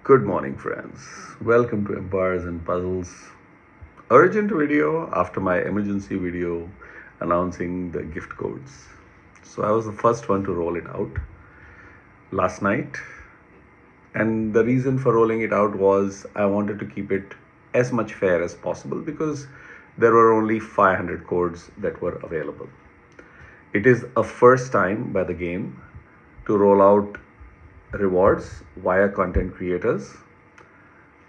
Good morning, friends. Welcome to Empires and Puzzles. Urgent video after my emergency video announcing the gift codes. So I was the first one to roll it out last night. And the reason for rolling it out was I wanted to keep it as much fair as possible because there were only 500 codes that were available. It is a first time by the game to roll out rewards via content creators.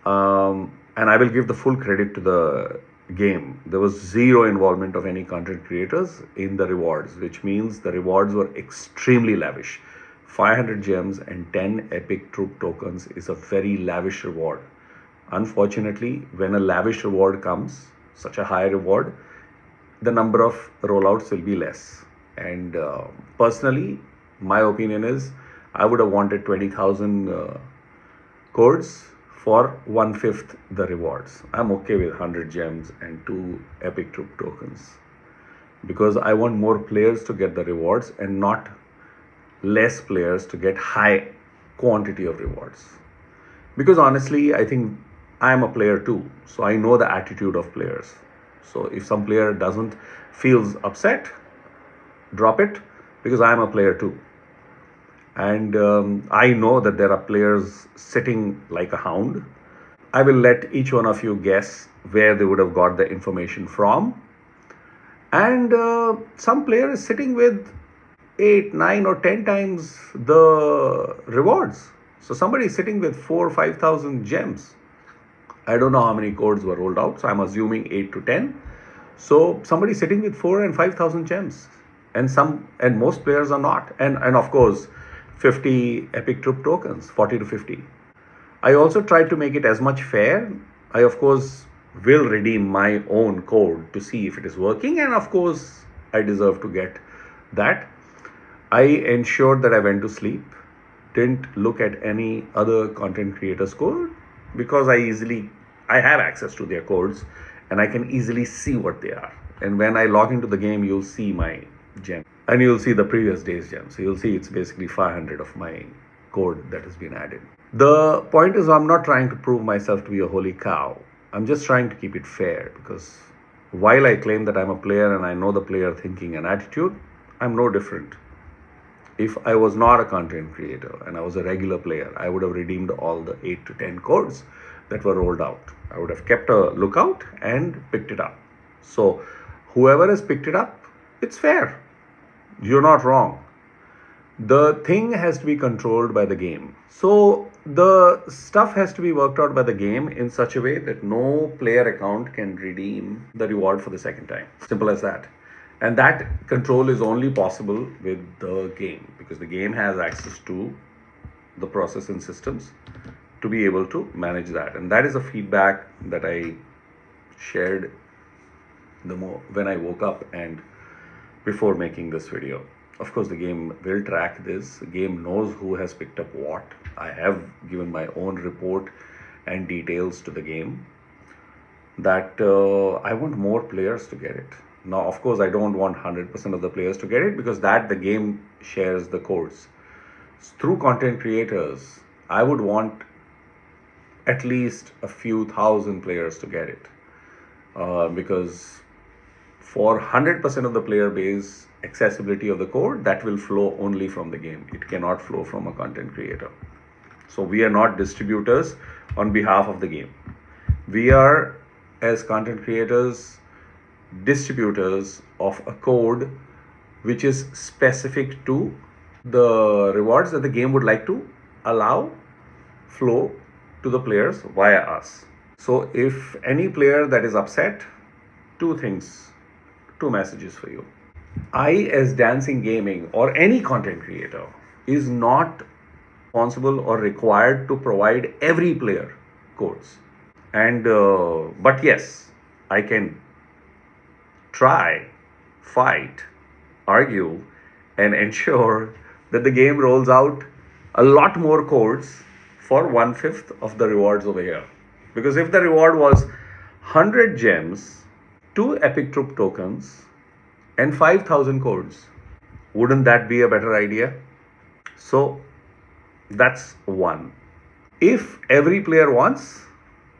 And I will give the full credit to the game. There was zero involvement of any content creators in the rewards, which means the rewards were extremely lavish. 500 gems and 10 epic troop tokens is a very lavish reward. Unfortunately, when a lavish reward comes, such a high reward, the number of rollouts will be less. And personally, my opinion is I would have wanted 20,000 codes for 1/5 the rewards. I'm okay with 100 gems and 2 epic troop tokens because I want more players to get the rewards and not less players to get high quantity of rewards. Because honestly, I think I'm a player too, so I know the attitude of players. So if some player feels upset, drop it, because I'm a player too. And I know that there are players sitting like a hound. I will let each one of you guess where they would have got the information from. And some player is sitting with 8, 9 or 10 times the rewards. So somebody is sitting with 4 or 5,000 gems. I don't know how many codes were rolled out, so I'm assuming 8 to 10. So somebody sitting with 4 and 5,000 gems. And most players are not. And of course, 50 epic troop tokens, 40 to 50. I also tried to make it as much fair. I of course will redeem my own code to see if it is working, and of course I deserve to get that. I ensured that I went to sleep, didn't look at any other content creators' code because I have access to their codes and I can easily see what they are. And when I log into the game, you'll see my gem. And you'll see the previous day's gem. So you'll see it's basically 500 of my code that has been added. The point is, I'm not trying to prove myself to be a holy cow. I'm just trying to keep it fair because while I claim that I'm a player and I know the player thinking and attitude, I'm no different. If I was not a content creator and I was a regular player, I would have redeemed all the 8 to 10 codes that were rolled out. I would have kept a lookout and picked it up. So whoever has picked it up, it's fair. You're not wrong. The thing has to be controlled by the game. So the stuff has to be worked out by the game in such a way that no player account can redeem the reward for the second time. Simple as that. And that control is only possible with the game because the game has access to the process and systems to be able to manage that. And that is a feedback that I shared when I woke up and before making this video. Of course, the game will track this. The game knows who has picked up what. I have given my own report and details to the game that I want more players to get it. Now, of course, I don't want 100% of the players to get it because the game shares the codes. Through content creators, I would want at least a few thousand players to get it because for 100% of the player base accessibility of the code, that will flow only from the game. It cannot flow from a content creator. So we are not distributors on behalf of the game. We are, as content creators, distributors of a code which is specific to the rewards that the game would like to allow flow to the players via us. So if any player that is upset, two messages for you. I, as Dancing Gaming or any content creator, is not responsible or required to provide every player codes. And but yes, I can try, fight, argue, and ensure that the game rolls out a lot more codes for 1/5 of the rewards over here. Because if the reward was 100 gems, 2 epic troop tokens, and 5,000 codes, wouldn't that be a better idea? So that's one. If every player wants,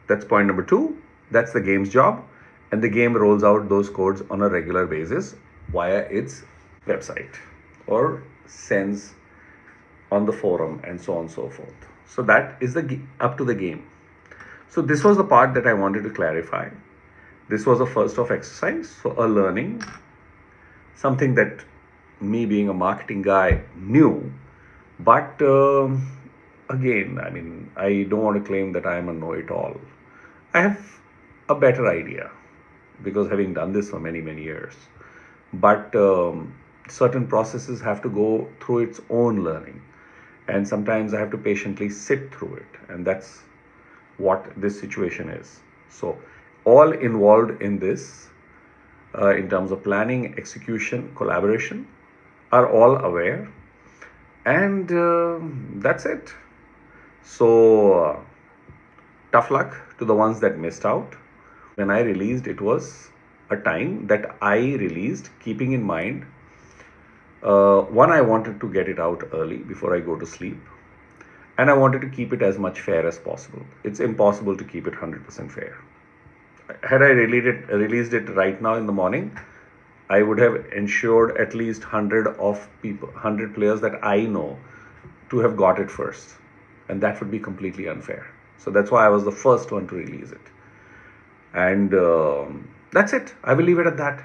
that's point number 2. That's the game's job. And the game rolls out those codes on a regular basis via its website or sends on the forum and so on and so forth. So that is up to the game. So this was the part that I wanted to clarify. This was a first of exercise, so a learning, something that me being a marketing guy knew. But again, I mean, I don't want to claim that I am a know-it-all. I have a better idea because having done this for many, many years. But certain processes have to go through its own learning. And sometimes I have to patiently sit through it. And that's what this situation is. So all involved in this, in terms of planning, execution, collaboration, are all aware. And that's it. So tough luck to the ones that missed out. When I released, it was a time that I released keeping in mind, one, I wanted to get it out early before I go to sleep, and I wanted to keep it as much fair as possible. It's impossible to keep it 100% fair. Had I released it right now in the morning, I would have ensured at least 100 players that I know to have got it first, and that would be completely unfair. So that's why I was the first one to release it. And that's it. I will leave it at that.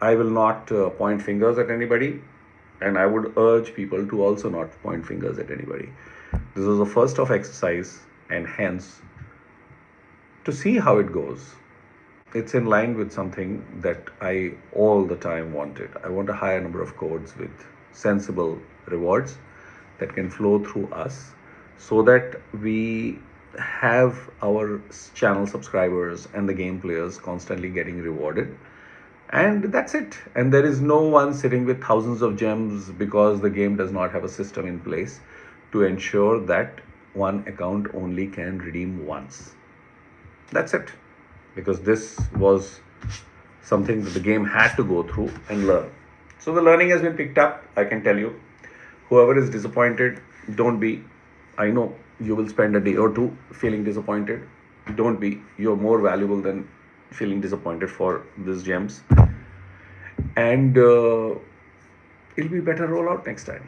I will not point fingers at anybody, and I would urge people to also not point fingers at anybody. This was the first of exercise, and hence, to see how it goes, it's in line with something that I all the time wanted. I want a higher number of codes with sensible rewards that can flow through us so that we have our channel subscribers and the game players constantly getting rewarded. And that's it. And there is no one sitting with thousands of gems because the game does not have a system in place to ensure that one account only can redeem once. That's it. Because this was something that the game had to go through and learn. So the learning has been picked up, I can tell you. Whoever is disappointed, don't be. I know you will spend a day or two feeling disappointed. Don't be. You're more valuable than feeling disappointed for these gems. And it'll be better rollout next time.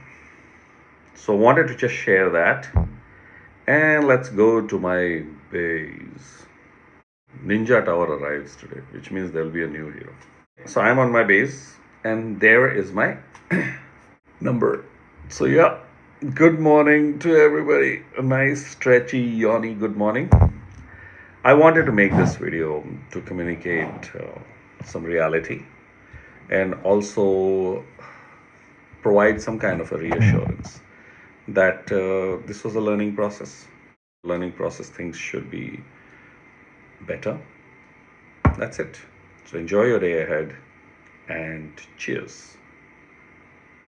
So wanted to just share that. And let's go to my base. Ninja Tower arrives today, which means there'll be a new hero. So I'm on my base, and there is my number. So yeah, good morning to everybody. A nice stretchy yawny good morning. I wanted to make this video to communicate some reality and also provide some kind of a reassurance that this was a learning process. Learning process, things should be better. That's it. So enjoy your day ahead, and cheers.